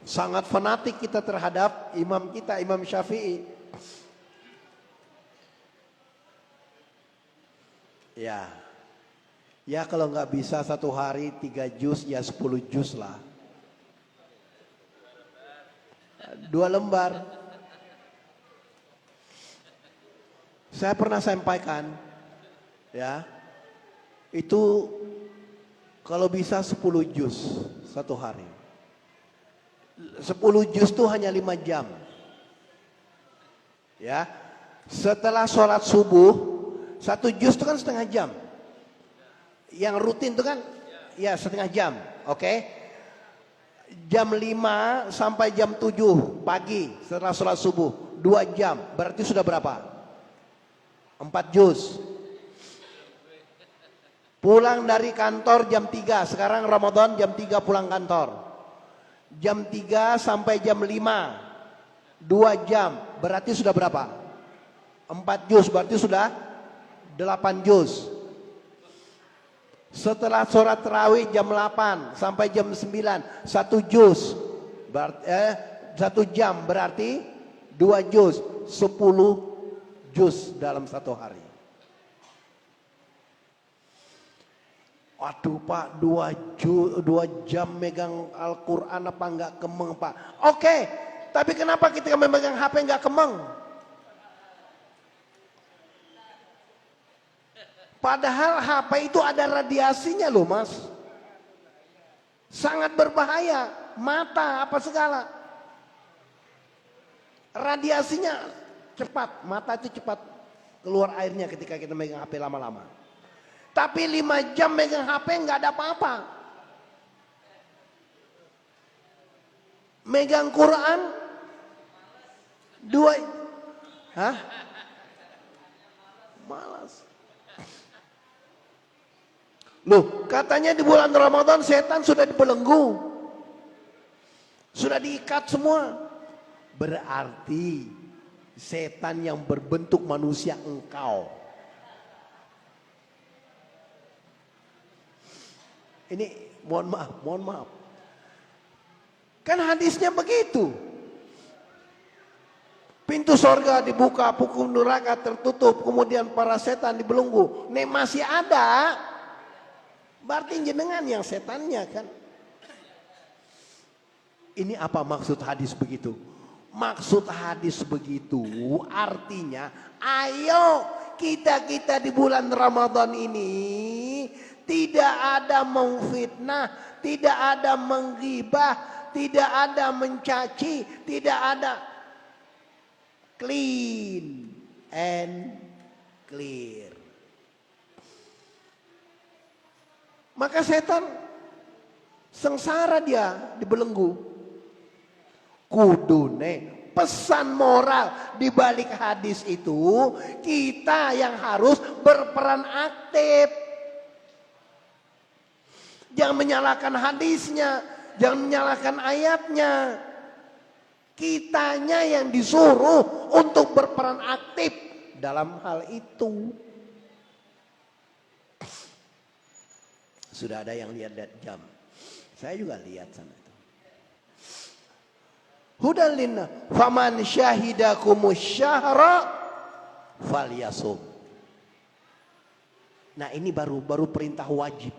Sangat fanatik kita terhadap imam kita, Imam Syafi'i. Ya. Ya kalau nggak bisa 1 hari 3 juz, ya 10 juz lah. 2 lembar. Saya pernah sampaikan, ya, itu kalau bisa 10 juz 1 hari. 10 juz itu hanya 5 jam. Ya. Setelah sholat subuh, 1 juz itu kan setengah jam. Yang rutin itu kan ya setengah jam. Oke. Jam 5 sampai jam 7 pagi setelah sholat subuh, 2 jam. Berarti sudah berapa? 4 juz. Pulang dari kantor jam 3. Sekarang Ramadan jam 3 pulang kantor. Jam 3 sampai jam 5, 2 jam, berarti sudah berapa? 4 juz, berarti sudah 8 juz. Setelah sholat tarawih jam 8 sampai jam 9, 1 juz, 1 jam, berarti 2 juz, 10 juz dalam 1 hari. Waduh Pak, 2 jam megang Al-Quran apa enggak kemeng Pak? Oke, Tapi kenapa ketika memegang HP nggak kemeng? Padahal HP itu ada radiasinya loh mas. Sangat berbahaya. Mata apa segala. Radiasinya cepat. Mata itu cepat keluar airnya ketika kita megang HP lama-lama. Tapi 5 jam megang HP nggak ada apa-apa. Megang Quran 2, hah? Malas. Loh, katanya di bulan Ramadan setan sudah dibelenggu. Sudah diikat semua. Berarti setan yang berbentuk manusia engkau. Ini mohon maaf. Kan hadisnya begitu. Pintu sorga dibuka, pintu neraka tertutup, kemudian para setan dibelenggu. Nek masih ada, berarti jenengan yang setannya kan. Ini apa maksud hadis begitu? Maksud hadis begitu artinya, ayo kita di bulan Ramadan ini tidak ada memfitnah, tidak ada menggibah, tidak ada mencaci, tidak ada, clean and clear. Maka setan sengsara dia dibelenggu. Kudune pesan moral di balik hadis itu, kita yang harus berperan aktif. Jangan menyalahkan hadisnya, jangan menyalahkan ayatnya. Kitanya yang disuruh untuk berperan aktif dalam hal itu. Sudah ada yang lihat jam. Saya juga lihat sana itu. Hudalina faman syahidakumus syahra falyasum. Nah, ini baru perintah wajib.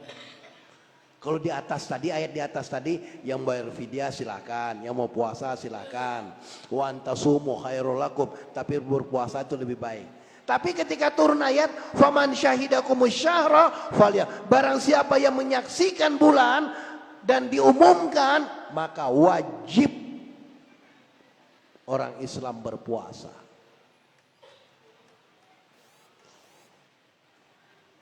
Kalau di atas tadi, ayat di atas tadi, yang bayar fidyah silakan, yang mau puasa silakan. Wa antasumu khairul lakum, tapi berpuasa itu lebih baik. Tapi ketika turun ayat faman syahidakumus syahra falya, barang siapa yang menyaksikan bulan dan diumumkan, maka wajib orang Islam berpuasa.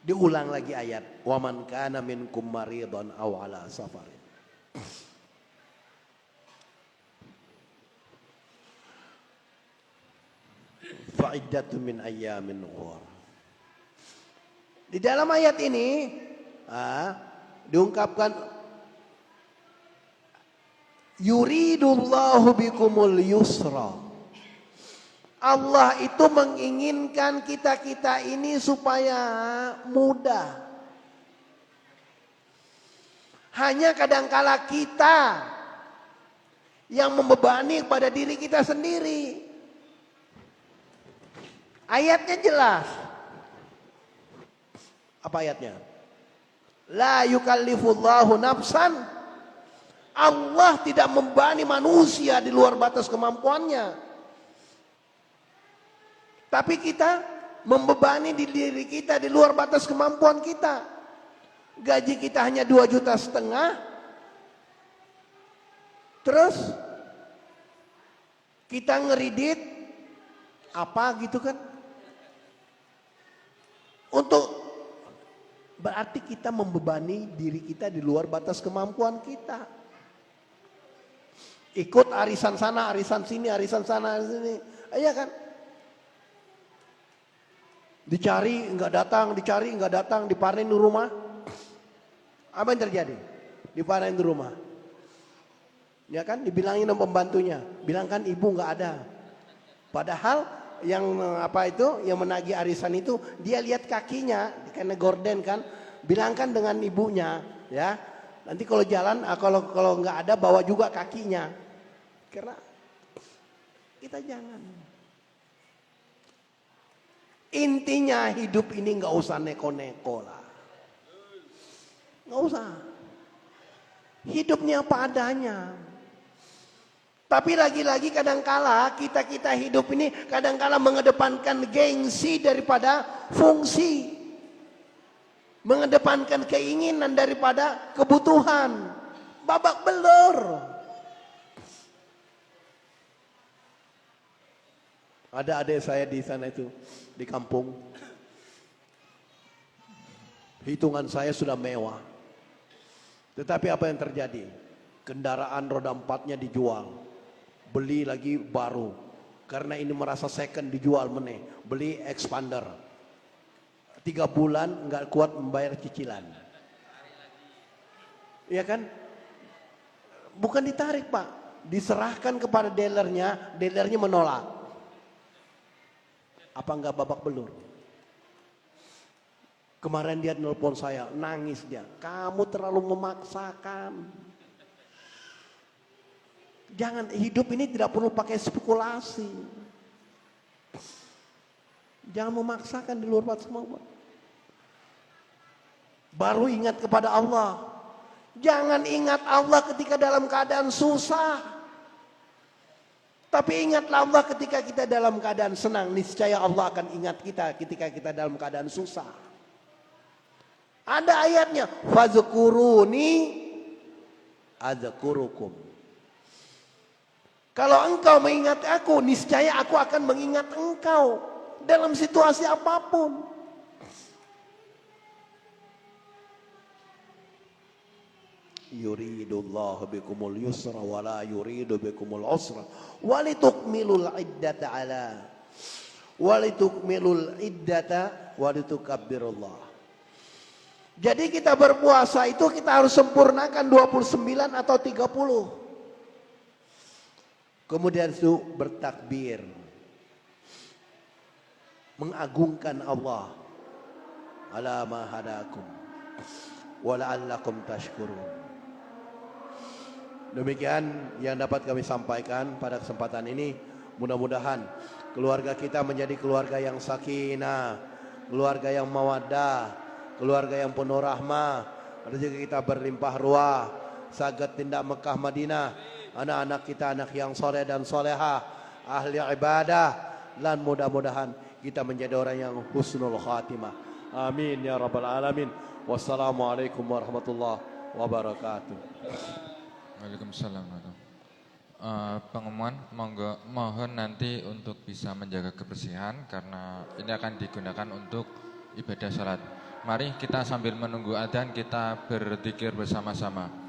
Diulang lagi ayat, wa man kana minkum maridhan aw ala safarin. Fa'iddatu min ayyamin ukhra. Di dalam ayat ini diungkapkan yuridullahu bikumul yusra. Allah itu menginginkan kita ini supaya mudah. Hanya kadangkala kita yang membebani pada diri kita sendiri. Ayatnya jelas. Apa ayatnya? La yukallifullahu nafsan. Allah tidak membebani manusia di luar batas kemampuannya. Tapi kita membebani di diri kita di luar batas kemampuan kita. Gaji kita hanya 2,5 juta. Terus kita ngeridit apa gitu kan? Untuk berarti kita membebani diri kita di luar batas kemampuan kita. Ikut arisan sana, arisan sini, arisan sana, arisan sini. Iya kan? Dicari nggak datang, dipanen di rumah. Apa yang terjadi? Dipanen di rumah. Ya kan, dibilangin sama pembantunya, bilangkan ibu nggak ada. Padahal yang yang menagih arisan itu dia lihat kakinya, karena gorden kan, bilangkan dengan ibunya, ya. Nanti kalau jalan, kalau nggak ada bawa juga kakinya. Karena kita jangan. Intinya hidup ini nggak usah neko-neko lah, nggak usah. Hidupnya apa adanya. Tapi lagi-lagi kadangkala kita hidup ini kadangkala mengedepankan gengsi daripada fungsi. Mengedepankan keinginan daripada kebutuhan. Babak belur. Ada adik saya di sana itu, di kampung. Hitungan saya sudah mewah. Tetapi apa yang terjadi? Kendaraan roda 4-nya dijual. Beli lagi baru. Karena ini merasa second dijual meneh. Beli expander. 3 bulan nggak kuat membayar cicilan. Iya kan? Bukan ditarik Pak. Diserahkan kepada dealernya. Dealernya menolak. Apa nggak babak belur? Kemarin dia nelpon saya. Nangis dia. Kamu terlalu memaksakan. Jangan, hidup ini tidak perlu pakai spekulasi. Jangan memaksakan di luar batas kemampuan. Baru ingat kepada Allah. Jangan ingat Allah ketika dalam keadaan susah. Tapi ingatlah Allah ketika kita dalam keadaan senang. Niscaya Allah akan ingat kita ketika kita dalam keadaan susah. Ada ayatnya. Fazkuruni adzkurukum. Kalau engkau mengingat aku, niscaya aku akan mengingat engkau. Dalam situasi apapun. Yuridullahu bikumul yusra wa la yuridu bikumul usra walitukmilul iddata walitukabbirullah. Jadi kita berpuasa itu kita harus sempurnakan 29 atau 30. Kemudian itu bertakbir, mengagungkan Allah ala ma hadakum wa la'allakum tashkurun. Demikian yang dapat kami sampaikan pada kesempatan ini. Mudah-mudahan keluarga kita menjadi keluarga yang sakinah, keluarga yang mawaddah, keluarga yang penuh rahmah. Rezeki kita berlimpah ruah, saged tindak Mekah Madinah. Anak-anak kita anak yang soleh dan solehah, ahli ibadah, dan mudah-mudahan kita menjadi orang yang husnul khatimah. Amin ya rabbal alamin. Wassalamualaikum warahmatullahi wabarakatuh. Waalaikumsalam. Pengumuman, mohon nanti untuk bisa menjaga kebersihan karena ini akan digunakan untuk ibadah salat. Mari kita sambil menunggu adzan kita berzikir bersama-sama.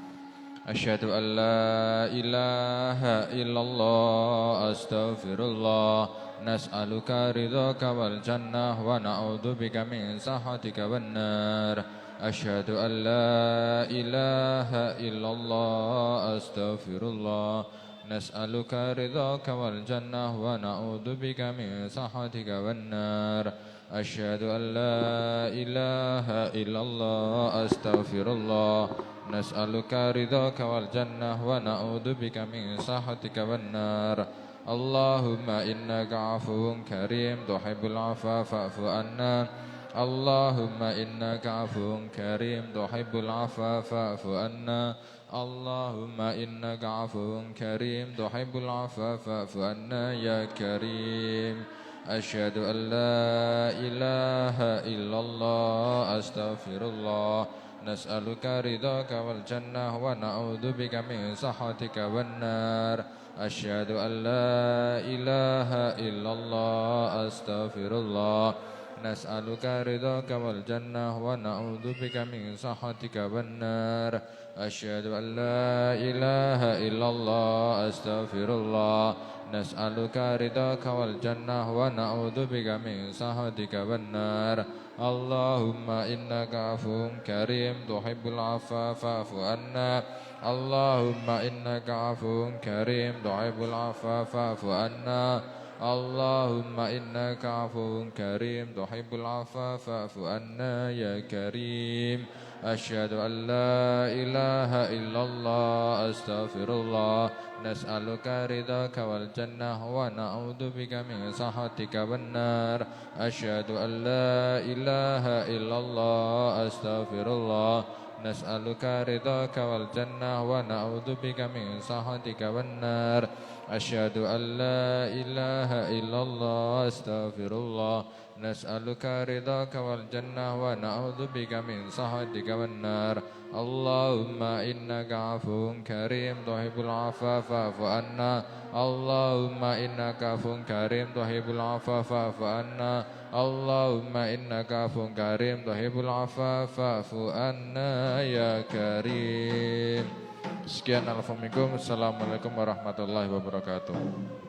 Asyhadu an la ilaha illallah astaghfirullah nas'aluka ridhaka wal jannah wa na'udzubika min sakhatika wan nar. Asyhadu an la ilaha illallah astaghfirullah nas'aluka ridhaka wal jannah wa na'udzubika min sakhatika wan nar. Asyhadu an la ilaha illallah astaghfirullah nas'aluka ridhaka wal jannah wa na'udzubika min sakhatika wan nar. Allahumma innaka 'afuwun karim tuhibbul 'afwa fa'fu 'anna. Allahumma innaka 'afuwun karim tuhibbul 'afwa fa'fu 'anna. Allahumma innaka 'afuwun karim tuhibbul 'afwa fa'fu 'anna ya karim. Asyhadu an la ilaha illallah astaghfirullah nas'aluka ridhaka wal jannah wa na'udzubika min sakhatika wan nar. Asyhadu an la ilaha illallah astaghfirullah nas'aluka ridhaka wal jannah wa na'udzubika min sakhatika wan nar. Asyhadu an la ilaha illallah astaghfirullah nas'aluka ridhaka wal jannah wa na'udzubika min sakhatika wan nar. Allahumma innaka 'afuwun karim tuhibbul 'afwa fa'fu 'anna. Allahumma innaka 'afuwun karim tuhibbul 'afwa fa'fu 'anna. Allahumma innaka 'afuwun karim tuhibbul 'afwa fa'fu 'anna ya karim. Asyhadu an la ilaha illallah astaghfirullah nas'aluka ridhaka wal jannah wa na'udzubika min sakhatika wan nar. Asyhadu an la ilaha illallah astaghfirullah نسألك رضاك والجنة ونعوذ بك من سخطك والنار أشهد أن لا إله إلا الله أستغفر الله نسألك رضاك والجنة ونعوذ بك من سخطك والنار اللهم إنك عفو كريم تحب العفو فاعف عنا اللهم إنك عفو كريم تحب العفو فاعف عنا اللهم إنك عفو كريم تحب العفو فاعف عنا يا كريم. Sekian, Assalamualaikum warahmatullahi wabarakatuh.